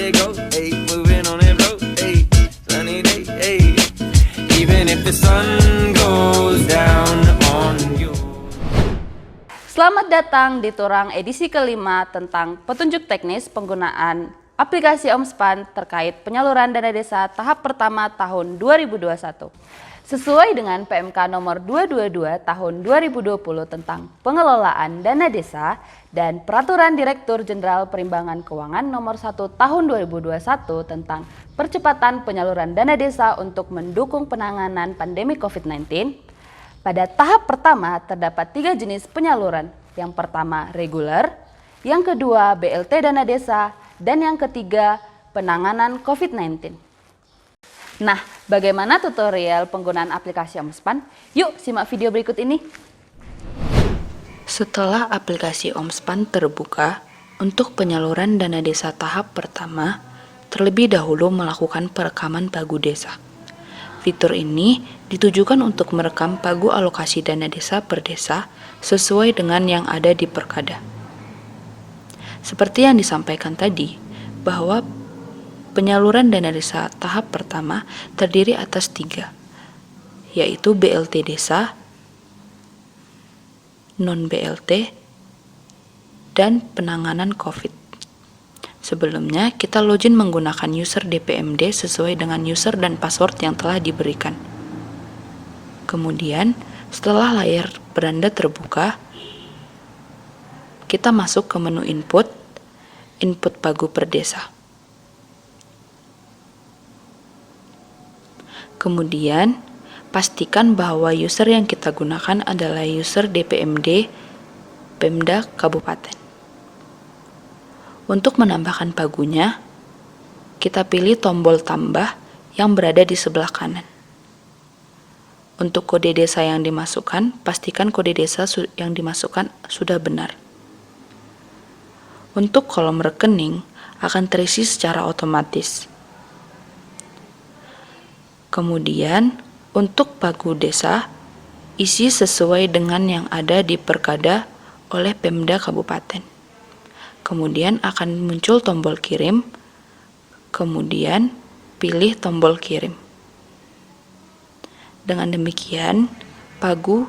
it go, hey, moving on that road, hey, sunny day, hey, even if the sun goes down on you. Selamat datang di Turang edisi kelima tentang petunjuk teknis penggunaan aplikasi Omspan terkait penyaluran dana desa tahap pertama tahun 2021. Sesuai dengan PMK nomor 222 tahun 2020 tentang pengelolaan dana desa dan Peraturan Direktur Jenderal Perimbangan Keuangan nomor 1 tahun 2021 tentang percepatan penyaluran dana desa untuk mendukung penanganan pandemi COVID-19. Pada tahap pertama terdapat 3 jenis penyaluran. Yang pertama reguler, yang kedua BLT dana desa, dan yang ketiga penanganan COVID-19. Nah, bagaimana tutorial penggunaan aplikasi Omspan? Yuk simak video berikut ini. Setelah aplikasi Omspan terbuka, untuk penyaluran dana desa tahap pertama, terlebih dahulu melakukan perekaman pagu desa. Fitur ini ditujukan untuk merekam pagu alokasi dana desa per desa sesuai dengan yang ada di Perkada. Seperti yang disampaikan tadi, bahwa penyaluran dana desa tahap pertama terdiri atas 3, yaitu BLT desa, non-BLT, dan penanganan COVID. Sebelumnya, kita login menggunakan user DPMD sesuai dengan user dan password yang telah diberikan. Kemudian, setelah layar beranda terbuka, kita masuk ke menu input pagu per desa. Kemudian, pastikan bahwa user yang kita gunakan adalah user DPMD Pemda Kabupaten. Untuk menambahkan pagunya, kita pilih tombol tambah yang berada di sebelah kanan. Untuk kode desa yang dimasukkan, pastikan kode desa yang dimasukkan sudah benar. Untuk kolom rekening akan terisi secara otomatis. Kemudian, untuk pagu desa, isi sesuai dengan yang ada di Perkada oleh Pemda Kabupaten. Kemudian akan muncul tombol kirim, kemudian pilih tombol kirim. Dengan demikian, pagu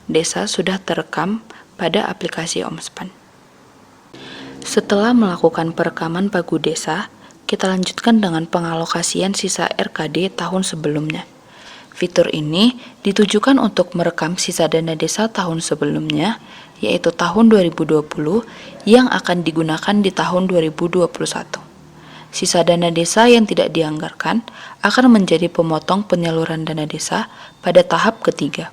desa sudah terekam pada aplikasi Omspan. Setelah melakukan perekaman pagu desa, kita lanjutkan dengan pengalokasian sisa RKD tahun sebelumnya. Fitur ini ditujukan untuk merekam sisa dana desa tahun sebelumnya, yaitu tahun 2020 yang akan digunakan di tahun 2021. Sisa dana desa yang tidak dianggarkan akan menjadi pemotong penyaluran dana desa pada tahap ketiga.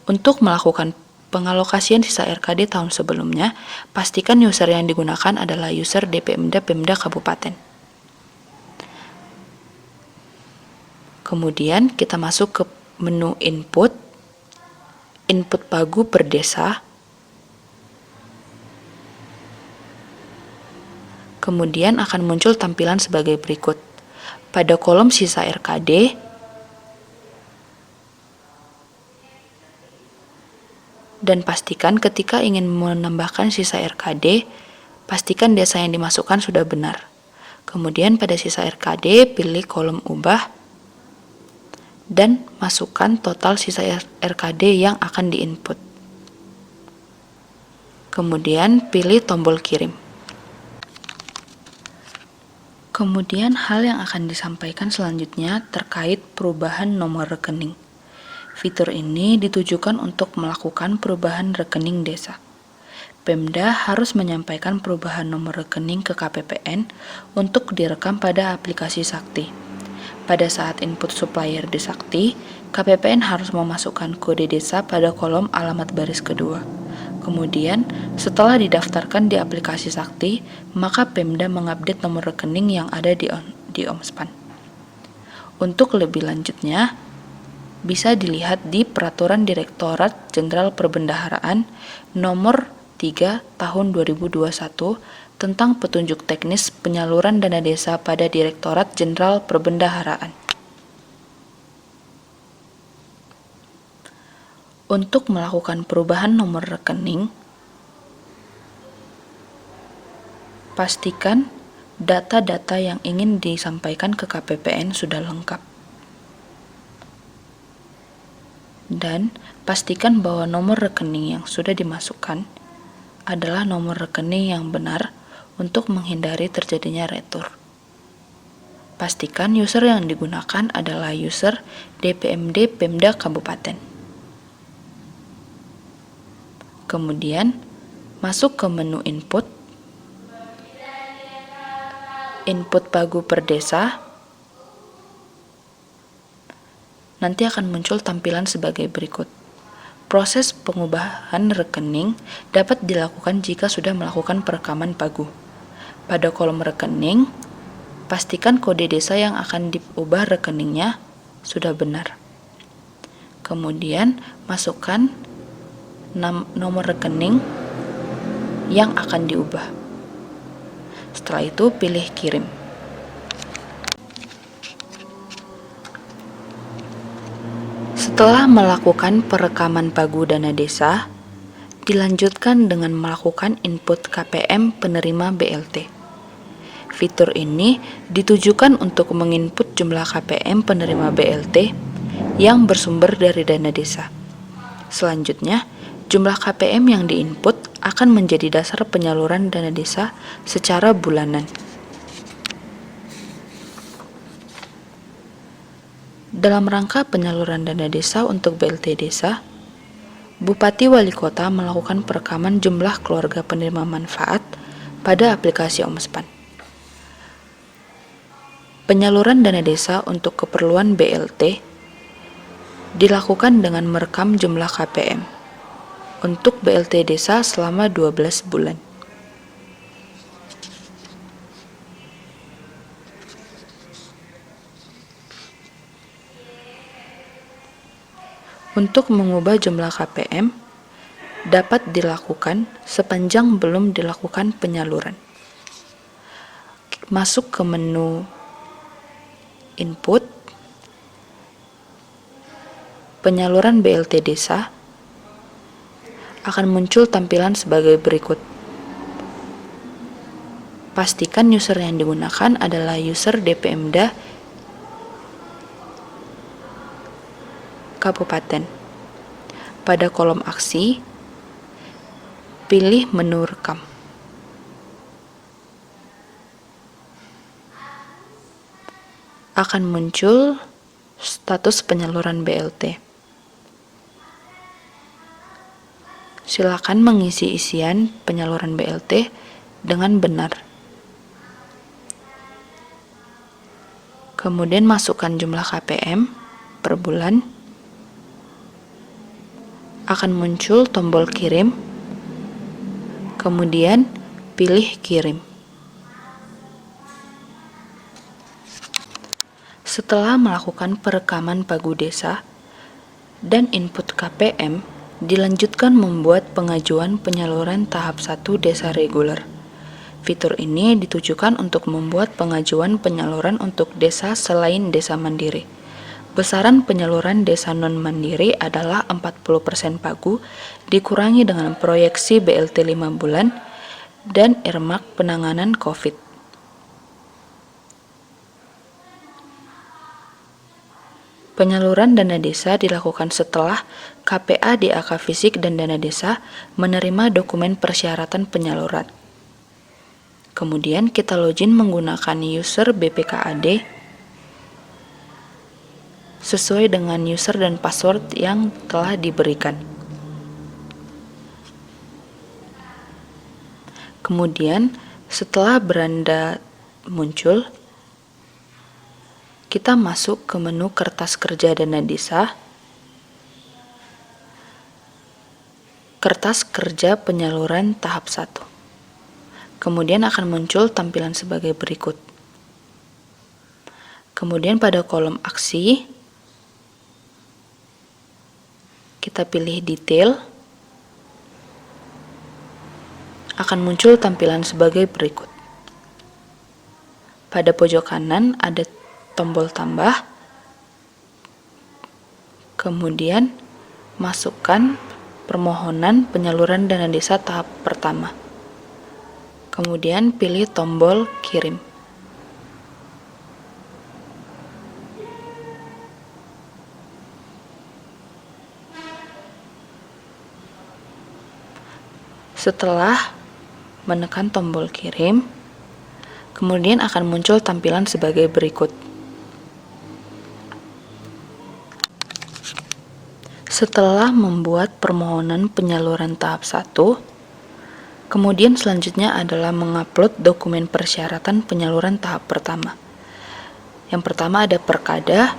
Untuk melakukan pengalokasian sisa RKD tahun sebelumnya, pastikan user yang digunakan adalah user DPMD Pemda Kabupaten. Kemudian kita masuk ke menu input pagu per desa. Kemudian akan muncul tampilan sebagai berikut. Pada kolom sisa RKD, dan pastikan ketika ingin menambahkan sisa RKD, pastikan desa yang dimasukkan sudah benar. Kemudian pada sisa RKD, pilih kolom ubah, dan masukkan total sisa RKD yang akan diinput. Kemudian pilih tombol kirim. Kemudian hal yang akan disampaikan selanjutnya terkait perubahan nomor rekening. Fitur ini ditujukan untuk melakukan perubahan rekening desa. Pemda harus menyampaikan perubahan nomor rekening ke KPPN untuk direkam pada aplikasi Sakti. Pada saat input supplier di Sakti, KPPN harus memasukkan kode desa pada kolom alamat baris kedua. Kemudian, setelah didaftarkan di aplikasi Sakti, maka Pemda mengupdate nomor rekening yang ada di Omspan. Untuk lebih lanjutnya, bisa dilihat di Peraturan Direktorat Jenderal Perbendaharaan Nomor 3 Tahun 2021 tentang petunjuk teknis penyaluran dana desa pada Direktorat Jenderal Perbendaharaan. Untuk melakukan perubahan nomor rekening, pastikan data-data yang ingin disampaikan ke KPPN sudah lengkap. Dan pastikan bahwa nomor rekening yang sudah dimasukkan adalah nomor rekening yang benar untuk menghindari terjadinya retur. Pastikan user yang digunakan adalah user DPMD Pemda Kabupaten. Kemudian, masuk ke menu input pagu per desa. Nanti akan muncul tampilan sebagai berikut. Proses pengubahan rekening dapat dilakukan jika sudah melakukan perekaman pagu. Pada kolom rekening, pastikan kode desa yang akan diubah rekeningnya sudah benar. Kemudian, masukkan nomor rekening yang akan diubah. Setelah itu, pilih kirim. Setelah melakukan perekaman pagu dana desa, dilanjutkan dengan melakukan input KPM penerima BLT. Fitur ini ditujukan untuk menginput jumlah KPM penerima BLT yang bersumber dari dana desa. Selanjutnya, jumlah KPM yang diinput akan menjadi dasar penyaluran dana desa secara bulanan. Dalam rangka penyaluran dana desa untuk BLT desa, Bupati Wali Kota melakukan perekaman jumlah keluarga penerima manfaat pada aplikasi Omspan. Penyaluran dana desa untuk keperluan BLT dilakukan dengan merekam jumlah KPM untuk BLT desa selama 12 bulan. Untuk mengubah jumlah KPM dapat dilakukan sepanjang belum dilakukan penyaluran. Masuk ke menu input penyaluran BLT desa, akan muncul tampilan sebagai berikut. Pastikan user yang digunakan adalah user DPMda Kabupaten. Pada kolom aksi, pilih menu rekam. Akan muncul status penyaluran BLT. Silakan mengisi isian penyaluran BLT dengan benar. Kemudian masukkan jumlah KPM per bulan. Akan muncul tombol kirim. Kemudian pilih kirim. Setelah melakukan perekaman pagu desa dan input KPM, dilanjutkan membuat pengajuan penyaluran tahap 1 desa reguler. Fitur ini ditujukan untuk membuat pengajuan penyaluran untuk desa selain desa mandiri. Besaran penyaluran desa non-mandiri adalah 40% pagu dikurangi dengan proyeksi BLT 5 bulan dan earmark penanganan COVID. Penyaluran dana desa dilakukan setelah KPA DAK fisik dan dana desa menerima dokumen persyaratan penyaluran. Kemudian kita login menggunakan user BPKAD sesuai dengan user dan password yang telah diberikan. Kemudian setelah beranda muncul, kita masuk ke menu kertas kerja dana desa, kertas kerja penyaluran tahap 1. Kemudian akan muncul tampilan sebagai berikut. Kemudian pada kolom aksi, kita pilih detail, akan muncul tampilan sebagai berikut. Pada pojok kanan ada tombol tambah, kemudian masukkan permohonan penyaluran dana desa tahap pertama. Kemudian pilih tombol kirim. Setelah menekan tombol kirim, kemudian akan muncul tampilan sebagai berikut. Setelah membuat permohonan penyaluran tahap 1, kemudian selanjutnya adalah mengupload dokumen persyaratan penyaluran tahap pertama. Yang pertama ada perkada,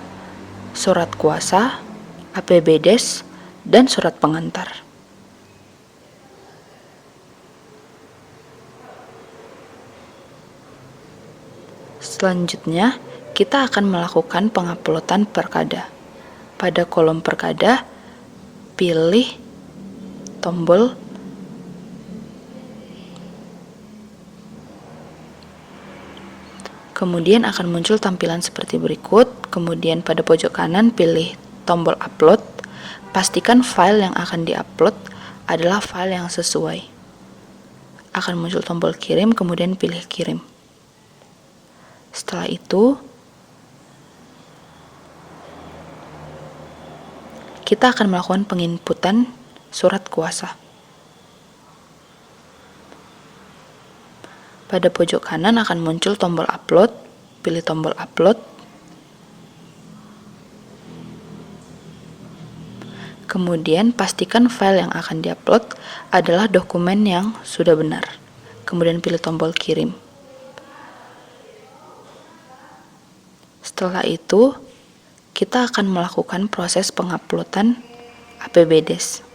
surat kuasa, APBDes, dan surat pengantar. Selanjutnya, kita akan melakukan penguploadan perkada. Pada kolom perkada, pilih tombol kemudian akan muncul tampilan seperti berikut. Kemudian pada pojok kanan pilih tombol upload. Pastikan file yang akan diupload adalah file yang sesuai. Akan muncul tombol kirim, kemudian pilih kirim. Setelah itu, kita akan melakukan penginputan surat kuasa. Pada pojok kanan akan muncul tombol upload, pilih tombol upload. Kemudian pastikan file yang akan diupload adalah dokumen yang sudah benar. Kemudian pilih tombol kirim. Setelah itu, kita akan melakukan proses penguploadan APBDes.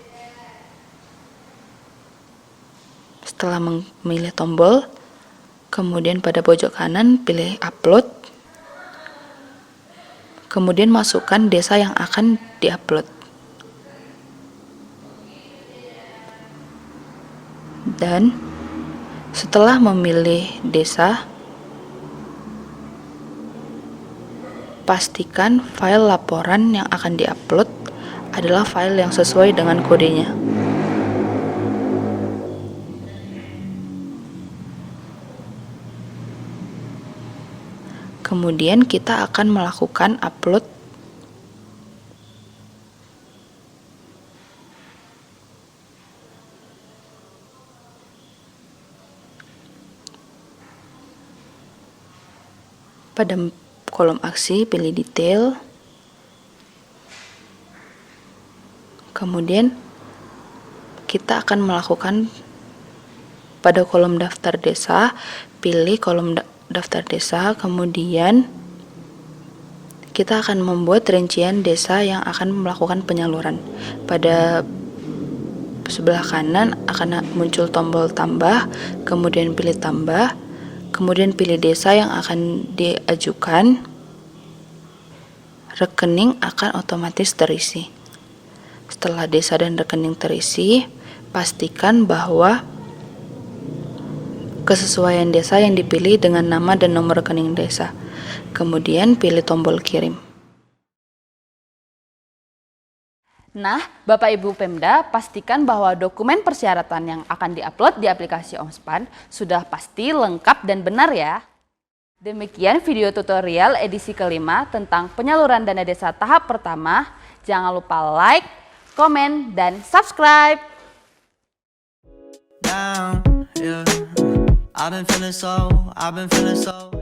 Setelah memilih tombol, kemudian pada pojok kanan pilih upload, kemudian masukkan desa yang akan diupload. Dan setelah memilih desa, pastikan file laporan yang akan diupload adalah file yang sesuai dengan kodenya. Kemudian kita akan melakukan upload pada kolom aksi, pilih detail. Kemudian kita akan melakukan pada kolom daftar desa, pilih kolom daftar desa, kemudian kita akan membuat rincian desa yang akan melakukan penyaluran. Pada sebelah kanan akan muncul tombol tambah, kemudian pilih tambah, kemudian pilih desa yang akan diajukan. Rekening akan otomatis terisi. Setelah desa dan rekening terisi, pastikan bahwa kesesuaian desa yang dipilih dengan nama dan nomor rekening desa. Kemudian pilih tombol kirim. Nah, Bapak Ibu Pemda, pastikan bahwa dokumen persyaratan yang akan diupload di aplikasi Omspan sudah pasti lengkap dan benar ya. Demikian video tutorial edisi kelima tentang penyaluran dana desa tahap pertama. Jangan lupa like, komen, dan subscribe. Down, yeah. I've been feeling so